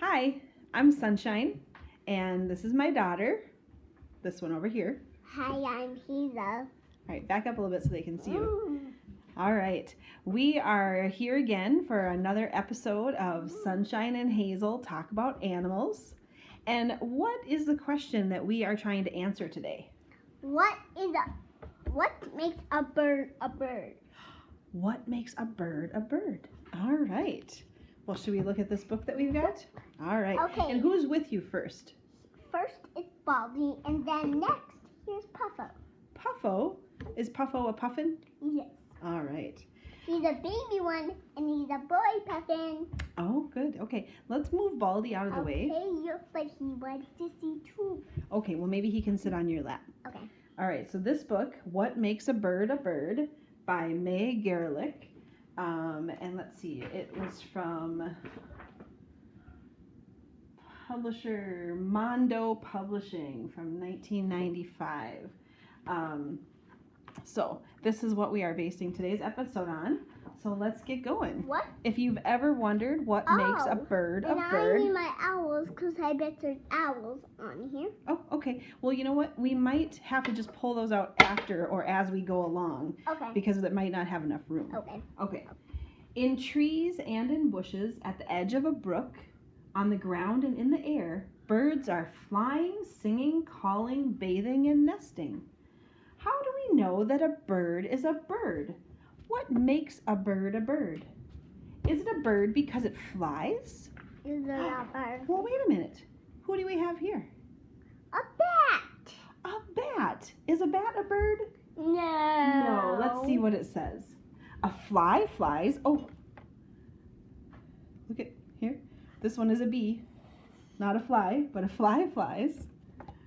Hi, I'm Sunshine, and this is my daughter, this one over here. Hi, I'm Hazel. All right, back up a little bit so they can see you. Ooh. All right, we are here again for another episode of Sunshine and Hazel Talk About Animals. And what is the question that we are trying to answer today? What makes a bird a bird? What makes a bird a bird? All right. Well, should we look at this book that we've got? All right. Okay. And who's with you first? First it's Baldy, and then next here's Puffo. Puffo? Is Puffo a puffin? Yes. All right. He's a baby one, and he's a boy puffin. Oh, good. Okay, let's move Baldy out of the way. Okay, but he wants to see too. Okay, well, maybe he can sit on your lap. Okay. All right, so this book, What Makes a Bird, by May Gerlich. And let's see, it was from publisher Mondo Publishing from 1995. So this is what we are basing today's episode on. So let's get going. What? If you've ever wondered what makes a bird a and bird. I need my owls because I bet there's owls on here. Oh, okay. Well, you know what? We might have to just pull those out after or as we go along. Okay. Because it might not have enough room. Okay. Okay. In trees and in bushes, at the edge of a brook, on the ground and in the air, birds are flying, singing, calling, bathing, and nesting. How do we know that a bird is a bird? What makes a bird a bird? Is it a bird because it flies? Is it a bird? Well, wait a minute. Who do we have here? A bat. A bat. Is a bat a bird? No. No. Let's see what it says. A fly flies. Oh, look at here. This one is a bee. Not a fly, but a fly flies.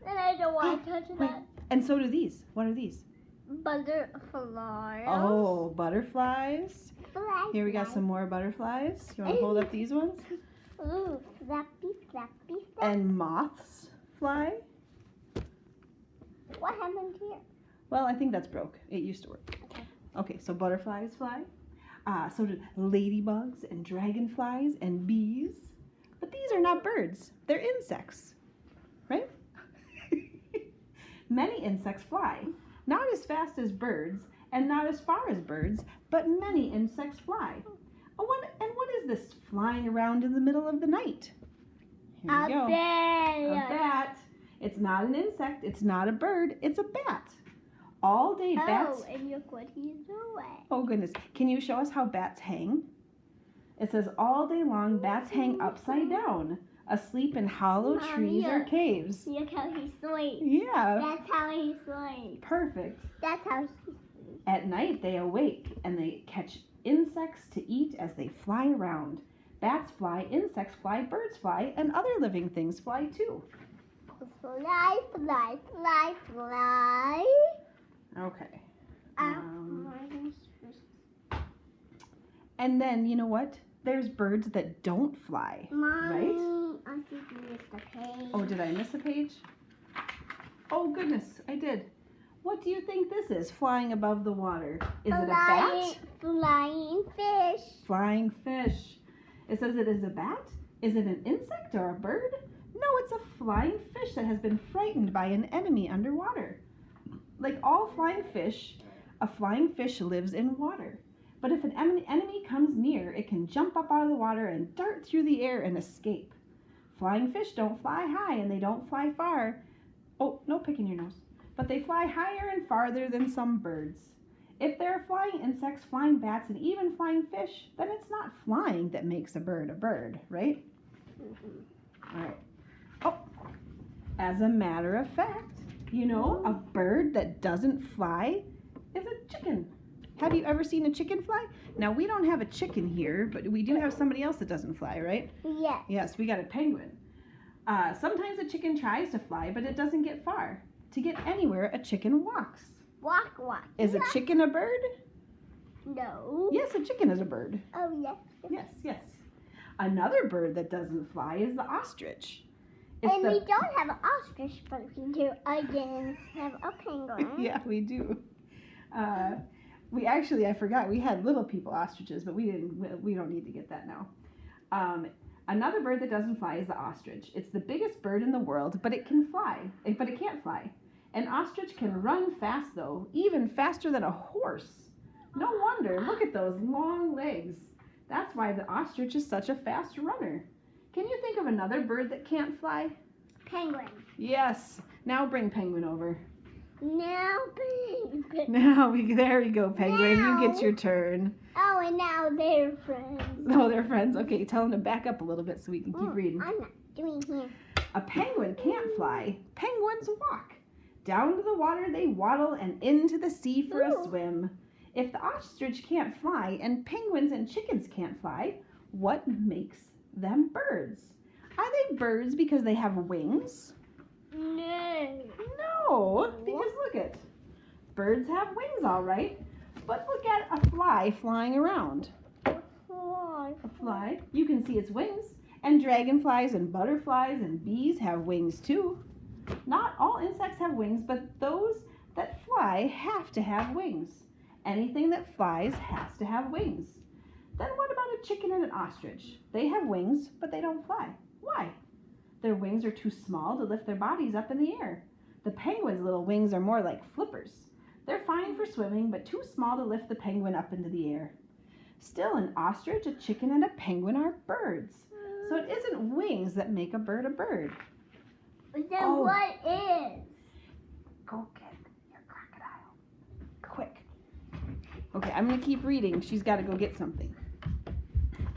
And I don't want to touch Wait. that. And so do these. What are these? Butterflies. Oh, butterflies. Fly, Here we got fly. some more butterflies. You want to hold up these ones? Ooh, flappy, flappy, flappy. And moths fly. What happened here? Well, I think that's broke. It used to work. Okay. Okay, so butterflies fly. So do ladybugs and dragonflies and bees. But these are not birds. They're insects, right? Many insects fly. Not as fast as birds and not as far as birds, but many insects fly. Oh, what is this flying around in the middle of the night? Here we go. A bat. It's not an insect. It's not a bird. It's a bat. All day bats. Oh, and look what he's doing. Oh goodness. Can you show us how bats hang? It says all day long bats hang upside down, asleep in hollow Mommy, trees or caves. Look how he sleeps. Yeah. That's how he sleeps. Perfect. That's how he sleeps. At night they awake and they catch insects to eat as they fly around. Bats fly, insects fly, birds fly, and other living things fly too. Fly, fly, fly, fly. Okay. Um, And then, you know what? There's birds that don't fly, right? I think you missed a page. Oh, did I miss a page? Oh, goodness, I did. What do you think this is flying above the water? Is it a bat? Flying fish. Flying fish. It says it is a bat? Is it an insect or a bird? No, it's a flying fish that has been frightened by an enemy underwater. Like all flying fish, a flying fish lives in water. But if an enemy comes near, it can jump up out of the water and dart through the air and escape. Flying fish don't fly high and they don't fly far. Oh, no picking your nose. But they fly higher and farther than some birds. If there are flying insects, flying bats, and even flying fish, then it's not flying that makes a bird, right? All right. Oh, as a matter of fact, you know, a bird that doesn't fly is a chicken. Have you ever seen a chicken fly? Now, we don't have a chicken here, but we do have somebody else that doesn't fly, right? Yes. Yes, we got a penguin. Sometimes a chicken tries to fly, but it doesn't get far. To get anywhere, a chicken walks. Walk, walk. Is a chicken a bird? No. Yes, a chicken is a bird. Oh, yes. Yes, yes. Another bird that doesn't fly is the ostrich. It's And we don't have an ostrich, but we do again have a penguin. Yeah, we do. We actually, I forgot, we had little people ostriches, but we don't need to get that now. Another bird that doesn't fly is the ostrich. It's the biggest bird in the world, but it can fly. But it can't fly. An ostrich can run fast, though, even faster than a horse. No wonder. Look at those long legs. That's why the ostrich is such a fast runner. Can you think of another bird that can't fly? Penguin. Yes. Now bring Penguin over. Now penguin. There we go, Penguin. Now. You get your turn. Oh, and now they're friends. Oh, they're friends. Okay, tell them to back up a little bit so we can keep reading. I'm not doing here. A penguin can't fly. Penguins walk. Down to the water they waddle and into the sea for a swim. If the ostrich can't fly and penguins and chickens can't fly, what makes them birds? Are they birds because they have wings? No. No, because look at birds have wings, all right. But look at a fly flying around. Why? A fly, you can see its wings. And dragonflies and butterflies and bees have wings too. Not all insects have wings, but those that fly have to have wings. Anything that flies has to have wings. Then what about a chicken and an ostrich? They have wings, but they don't fly. Why? Their wings are too small to lift their bodies up in the air. The penguin's little wings are more like flippers. They're fine for swimming, but too small to lift the penguin up into the air. Still, an ostrich, a chicken, and a penguin are birds. So it isn't wings that make a bird a bird. Then what is? Go get your crocodile. Quick. Okay, I'm going to keep reading. She's got to go get something.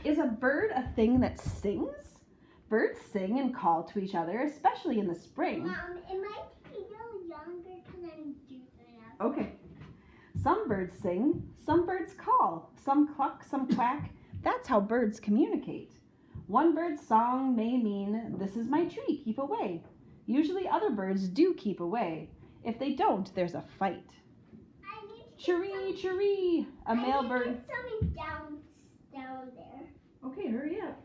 Is a bird a thing that sings? Birds sing and call to each other, especially in the spring. Mom, it might take a little younger because I'm doing that. Okay. Some birds sing, some birds call, some cluck, some quack. That's how birds communicate. One bird's song may mean, "This is my tree, keep away." Usually other birds do keep away. If they don't, there's a fight. Chiree, chiree, a male bird. Get something down there. Okay, hurry up.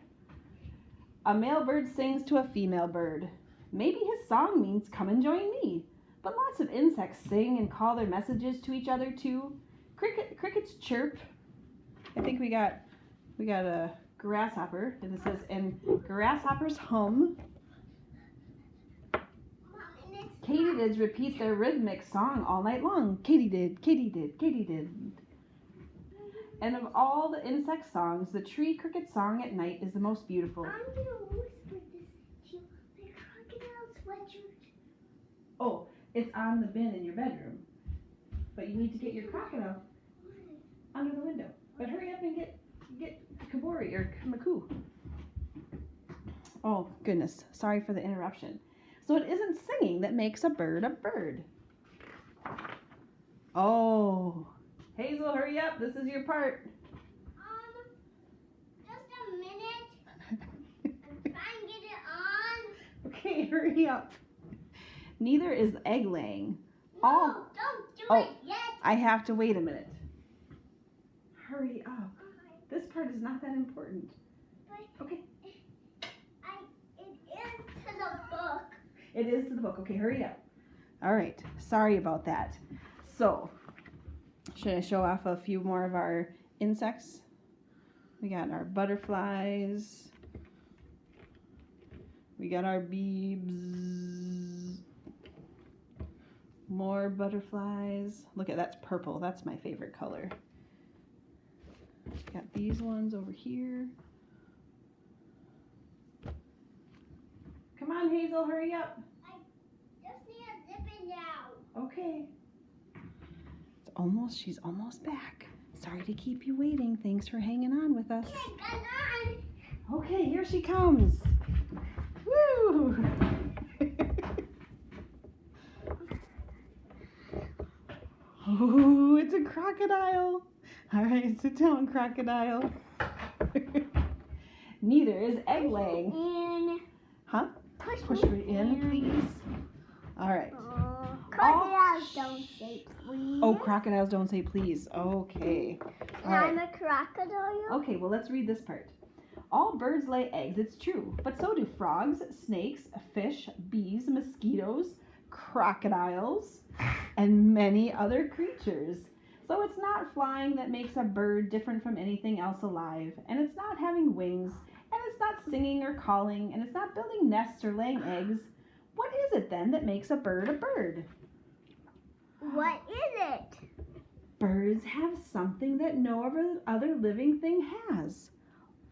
A male bird sings to a female bird. Maybe his song means, "Come and join me." But lots of insects sing and call their messages to each other too. Crickets chirp. I think we got a grasshopper, and it says, "And grasshoppers hum." Katydids repeat their rhythmic song all night long. Katydid, katydid, katydid. And of all the insect songs, the tree cricket song at night is the most beautiful. I'm going to whisper this to my crocodile sweatshirt. Oh, it's on the bin in your bedroom. But you need to get your crocodile under the window. But hurry up and get Kabori or Maku. Oh, goodness. Sorry for the interruption. So it isn't singing that makes a bird a bird. Oh. Hazel, hurry up. This is your part. Just a minute. I'm trying to get it on. Okay, hurry up. Neither is egg laying. No, don't do it yet. I have to wait a minute. Hurry up. This part is not that important. Okay. It is to the book. It is to the book. Okay, hurry up. All right. Sorry about that. So, should I show off a few more of our insects? We got our butterflies. We got our bees. More butterflies. Look at that's purple. That's my favorite color. Got these ones over here. Come on, Hazel, hurry up. I just need to zip it down. Okay. She's almost back. Sorry to keep you waiting. Thanks for hanging on with us. Okay, here she comes. Woo! Oh, it's a crocodile. All right, sit down, crocodile. Neither is egg laying. In. Huh? Push her in, please. All right. Crocodiles don't say please. Oh, crocodiles don't say please. Okay. All And I'm right. a crocodile. Okay, well, let's read this part. All birds lay eggs, it's true, but so do frogs, snakes, fish, bees, mosquitoes, crocodiles, and many other creatures. So it's not flying that makes a bird different from anything else alive, and it's not having wings, and it's not singing or calling, and it's not building nests or laying eggs. What is it then that makes a bird a bird? What is it? Birds have something that no other living thing has.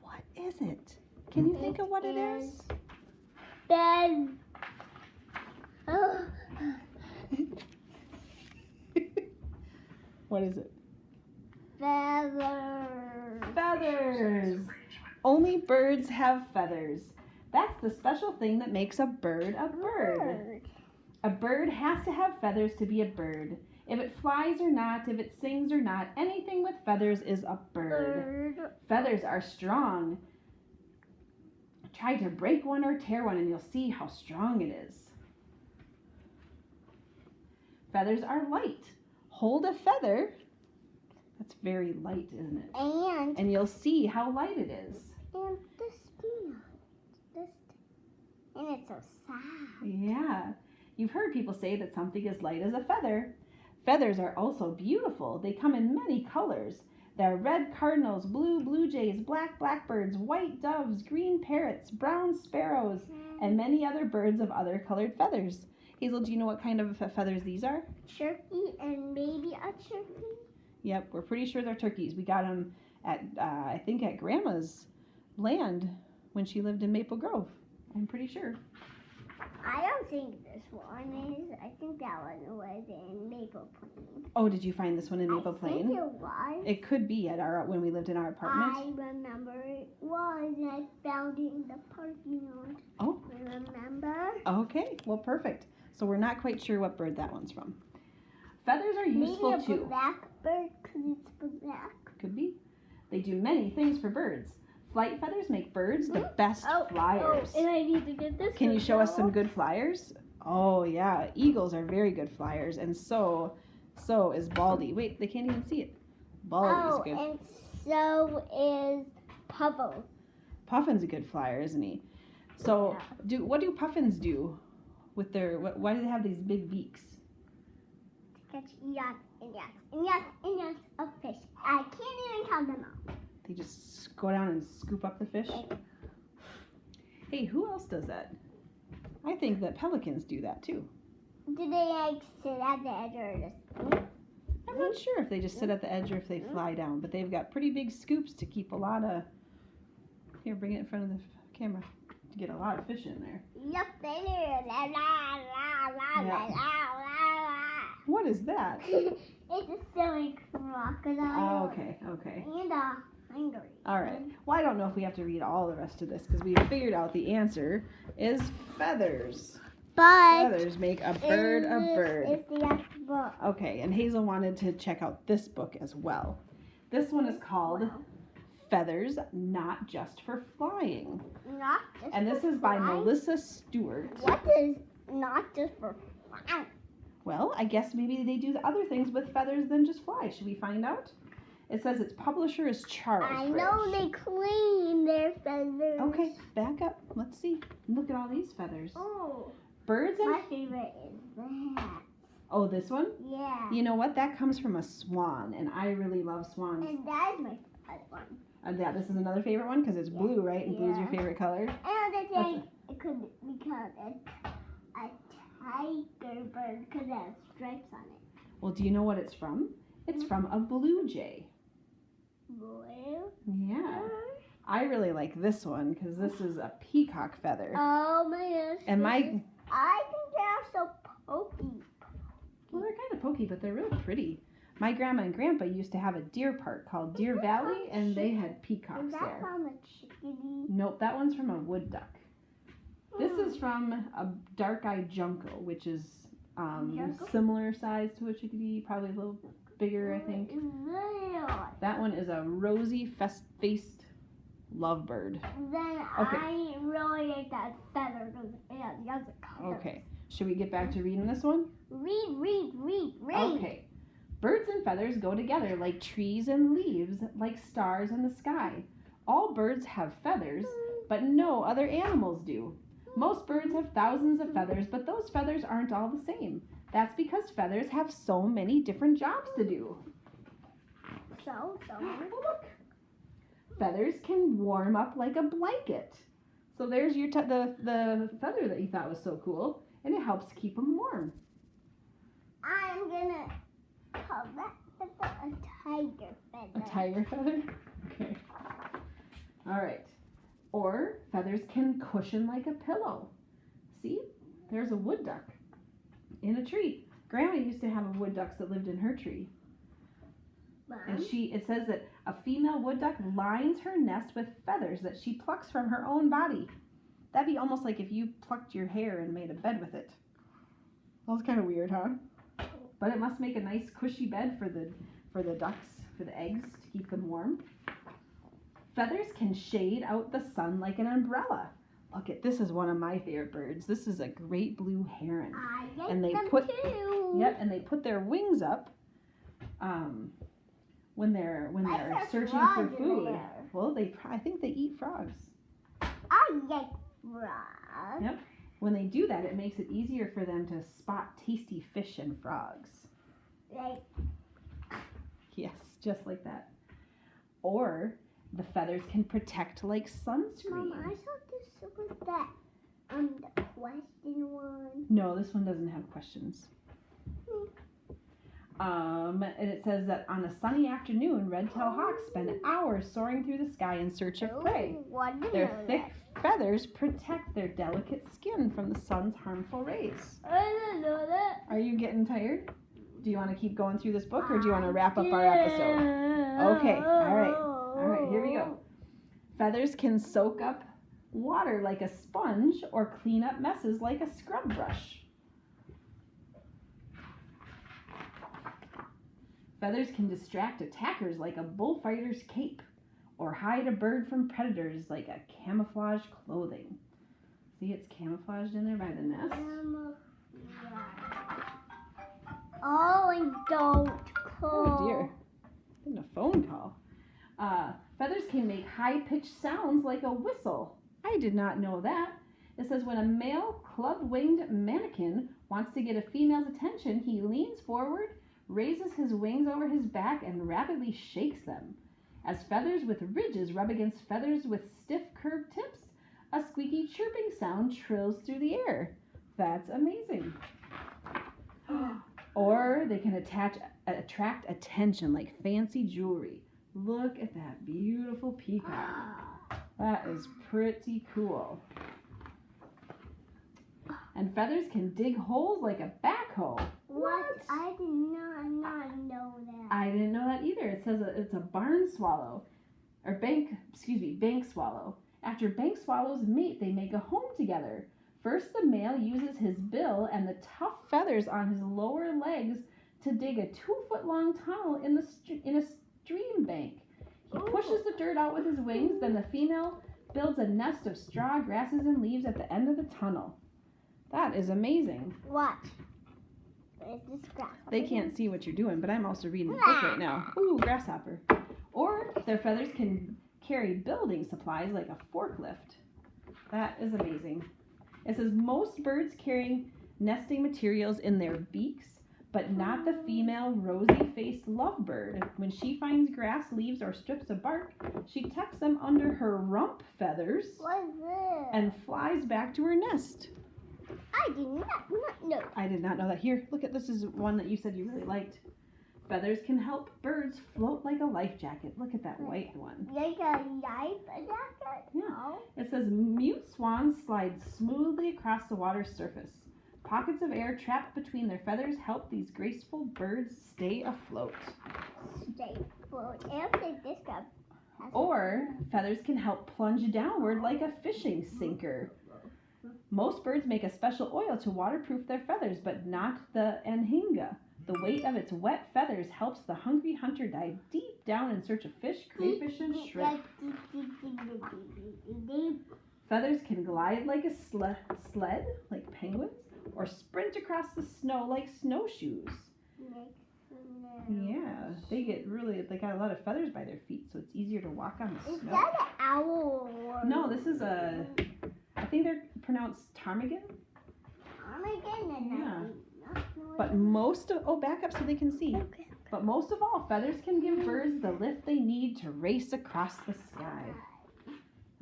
What is it? Can you think of what it is? Bed. Oh. What is it? Feathers. Feathers. Only birds have feathers. That's the special thing that makes a bird a bird. A bird has to have feathers to be a bird. If it flies or not, if it sings or not, anything with feathers is a bird. Feathers are strong. Try to break one or tear one and you'll see how strong it is. Feathers are light. Hold a feather. That's very light, isn't it? And you'll see how light it is. And this thing. And it's so sad. Yeah. You've heard people say that something is light as a feather. Feathers are also beautiful. They come in many colors. There are red cardinals, blue jays, black blackbirds, white doves, green parrots, brown sparrows, and many other birds of other colored feathers. Hazel, do you know what kind of feathers these are? Turkey and maybe a turkey. Yep, we're pretty sure they're turkeys. We got them at, I think, at Grandma's land when she lived in Maple Grove. I'm pretty sure. I don't think this one is. I think that one was in Maple Plain. Oh, did you find this one in Maple Plain? I think it was. It could be at when we lived in our apartment. I remember it was, and I found it in the parking lot. Oh. Remember? Okay, well, perfect. So we're not quite sure what bird that one's from. Feathers are useful maybe a too. blackbird, because it's black. Could be. They do many things for birds. Flight feathers make birds the best flyers. Oh, and I need to get this. Can you show us some good flyers? Oh yeah, eagles are very good flyers, and so is Baldy. Wait, they can't even see it. Baldy is good. And so is Puffle. Puffin's a good flyer, isn't he? So, what do puffins do with their? Why do they have these big beaks? To catch yachts and yachts and yachts and yachts of fish. I can't even count them all. They just go down and scoop up the fish. Hey, who else does that? I think that pelicans do that too. Do they like sit at the edge or just? I'm not sure if they just sit at the edge or if they fly down, but they've got pretty big scoops to keep a lot of. Here, bring it in front of the camera to get a lot of fish in there. Yep, they do. La la la la la la. What is that? It's a silly crocodile. Oh, okay. And a hungry. All right. Well, I don't know if we have to read all the rest of this because we figured out the answer is feathers. But Feathers make a bird a bird. It's the next book. Okay, and Hazel wanted to check out this book as well. This one is called Feathers Not Just for Flying. Not just And this for is by flying? Melissa Stewart. What is not just for flying? Well, I guess maybe they do other things with feathers than just fly. Should we find out? It says its publisher is Charles. I know they clean their feathers. Okay, back up. Let's see. Look at all these feathers. Oh, Birds and... my favorite is that. Oh, this one? Yeah. You know what? That comes from a swan, and I really love swans. And that is my favorite one. Yeah, this is another favorite one because it's blue, right? And blue's your favorite color. And I think it could become a tiger bird because it has stripes on it. Well, do you know what it's from? It's from a blue jay. Blue? Yeah. I really like this one because this is a peacock feather. Oh my gosh. And I think they're so pokey. Well, they're kind of pokey, but they're really pretty. My grandma and grandpa used to have a deer park called Deer Valley, and they had peacocks Is that there. from a chickadee? Nope, that one's from a wood duck. This is from a dark-eyed junco, which is Junco? similar size to a chickadee, probably a little bigger, I think. That one is a rosy-faced lovebird. Then Okay. I really like that feather because it has the other color. Okay, should we get back to reading this one? Read. Okay. Birds and feathers go together like trees and leaves, like stars in the sky. All birds have feathers, but no other animals do. Most birds have thousands of feathers, but those feathers aren't all the same. That's because feathers have so many different jobs to do. So. Oh, look. Feathers can warm up like a blanket. So there's your the feather that you thought was so cool, and it helps keep them warm. I'm gonna call that feather a tiger feather. A tiger feather? Okay. All right. Or feathers can cushion like a pillow. See? There's a wood duck in a tree. Grandma used to have a wood duck that lived in her tree. Mom? And it says that a female wood duck lines her nest with feathers that she plucks from her own body. That'd be almost like if you plucked your hair and made a bed with it. That's kind of weird, huh? But it must make a nice cushy bed for the ducks, for the eggs, to keep them warm. Feathers can shade out the sun like an umbrella. Look at this is one of my favorite birds. This is a great blue heron. I like And they them put too. Yep, and they put their wings up when they're searching for food. Well, I think they eat frogs. I like frogs. Yep. When they do that, it makes it easier for them to spot tasty fish and frogs. Like, Yes, just like that. Or the feathers can protect like sunscreen. Mom, I thought this was that the question one. No, this one doesn't have questions. And it says that on a sunny afternoon, red-tailed hawks spend hours soaring through the sky in search of prey. Their thick feathers protect their delicate skin from the sun's harmful rays. I didn't know that. Are you getting tired? Do you want to keep going through this book, or do you want to wrap up our episode? Okay, all right, here we go. Feathers can soak up water like a sponge or clean up messes like a scrub brush. Feathers can distract attackers like a bullfighter's cape, or hide a bird from predators like a camouflage clothing. See, it's camouflaged in there by the nest. Oh, and don't call. Oh dear, getting a phone call. Feathers can make high-pitched sounds like a whistle. I did not know that. It says when a male club-winged mannequin wants to get a female's attention, he leans forward, raises his wings over his back, and rapidly shakes them. As feathers with ridges rub against feathers with stiff curved tips, a squeaky chirping sound trills through the air. That's amazing. Or they can attract attention like fancy jewelry. Look at that beautiful peacock. That is pretty cool. And feathers can dig holes like a backhoe. What? I did not know that. I didn't know that either. It says it's a barn swallow, or bank swallow. After bank swallows mate, they make a home together. First, the male uses his bill and the tough feathers on his lower legs to dig a 2-foot-long tunnel in a stream bank. He pushes the dirt out with his wings. Then the female builds a nest of straw, grasses, and leaves at the end of the tunnel. That is amazing. Watch. Where's this grasshopper? They can't see what you're doing, but I'm also reading the book right now. Ooh, grasshopper. Or their feathers can carry building supplies like a forklift. That is amazing. It says most birds carry nesting materials in their beaks, but not the female rosy-faced lovebird. When she finds grass, leaves, or strips of bark, she tucks them under her rump feathers What is this? and flies back to her nest. I did not know. I did not know that. Here, look at this is one that you said you really liked. Feathers can help birds float like a life jacket. Look at that white one. Like a life jacket? Yeah. No. It says mute swans slide smoothly across the water's surface. Pockets of air trapped between their feathers help these graceful birds stay afloat. Stay float. After this cup. Or feathers can help plunge downward like a fishing sinker. Most birds make a special oil to waterproof their feathers, but not the anhinga. The weight of its wet feathers helps the hungry hunter dive deep down in search of fish, crayfish, and shrimp. Feathers can glide like a sled, like penguins, or sprint across the snow like snowshoes. Yeah, they got a lot of feathers by their feet, so it's easier to walk on the Is snow. that an owl? No, this is I think they're pronounced ptarmigan. Yeah. But back up so they can see. Okay. But most of all, feathers can give birds the lift they need to race across the sky.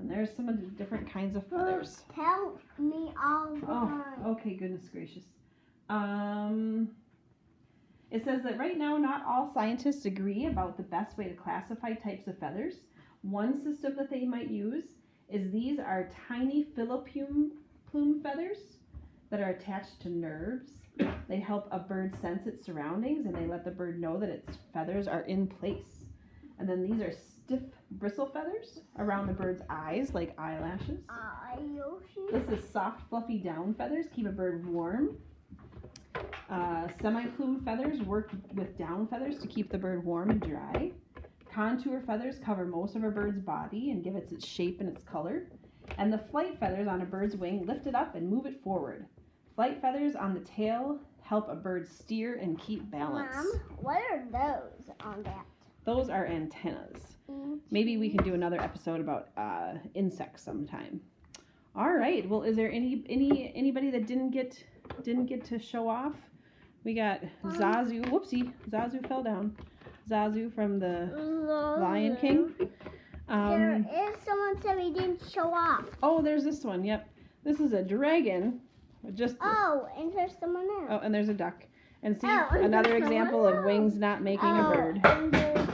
And there's some of the different kinds of feathers. Tell me all the Oh, time. okay, goodness gracious. It says that right now not all scientists agree about the best way to classify types of feathers. One system that they might use is these are tiny plume feathers that are attached to nerves. They help a bird sense its surroundings and they let the bird know that its feathers are in place. And then these are stiff bristle feathers around the bird's eyes like eyelashes. This is soft fluffy down feathers, keep a bird warm. Semi-plume feathers work with down feathers to keep the bird warm and dry. Contour feathers cover most of a bird's body and give it its shape and its color. And the flight feathers on a bird's wing lift it up and move it forward. Flight feathers on the tail help a bird steer and keep balance. Mom, what are those on that? Those are antennas. Maybe we can do another episode about insects sometime. All right. Well, is there anybody that didn't get to show off? We got Zazu. Whoopsie, Zazu fell down. Zazu from the Lion King. There is someone said we didn't show off. Oh, there's this one. Yep. This is a dragon. And there's someone else. Oh, and there's a duck. And see, and another there's example someone of wings not making a bird. And there's...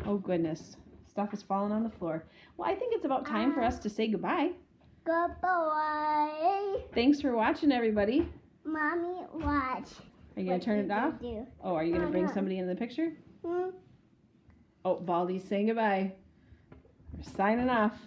Oh, goodness. Stuff is falling on the floor. Well, I think it's about time for us to say goodbye. Goodbye. Thanks for watching, everybody. Mommy, watch. Are you going to turn it off? Do. Oh, are you going to bring somebody into the picture? Oh, Baldy's saying goodbye. We're signing off.